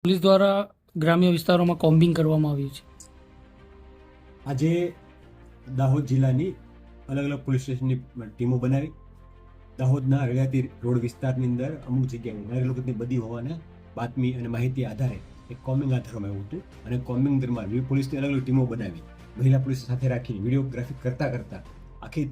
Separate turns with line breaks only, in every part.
Police દ્વારા ગ્રામ્ય વિસ્તારોમાં કોમ્બિંગ કરવામાં આવ્યું છે.
આજે દાહોદ જિલ્લાની અલગ અલગ પોલીસ સ્ટેશનની ટીમો બનાવી દાહોદના રળિયાતી રોડ વિસ્તારની અંદર અમુક જગ્યાએ નાગરિક લોકોની બદી હોવાના બાતમી અને માહિતી આધારે એક કોમ્બિંગ હાથ ધરવામાં આવ્યું હતું. અને કોમ્બિંગ દરમિયાન વિવિધ પોલીસની અલગ અલગ ટીમો બનાવી મહિલા પોલીસ સાથે રાખીને વિડીયોગ્રાફી કરતાં આખી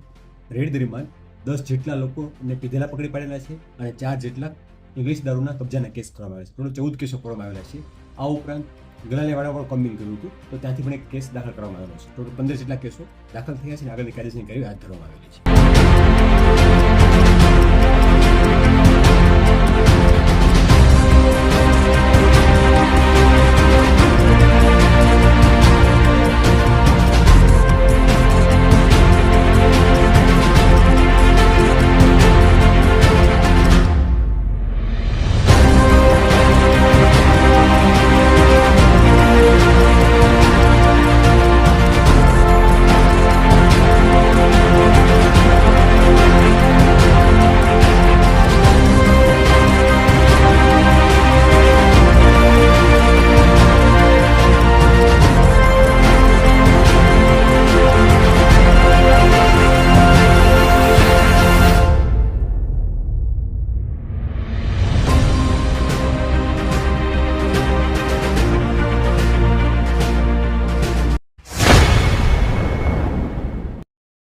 રેડ દરમિયાન 10 જેટલા લોકોને પીધેલા પકડી પાડેલા છે અને 4 જેટલા ઇંગ્લિશ દારૂના કબજાના કેસ કરવામાં આવ્યા છે. ટોટલ 14 કેસો કરવામાં આવેલા છે. આ ઉપરાંત ગલાલેવાડા પણ કોમ્બિંગ કર્યું હતું તો ત્યાંથી પણ એક કેસ દાખલ કરવામાં આવેલો છે. ટોટલ 15 જેટલા કેસો દાખલ થયા છે અને આગળની કાયદેસરની કાર્યવાહી હાથ ધરવામાં આવેલી છે.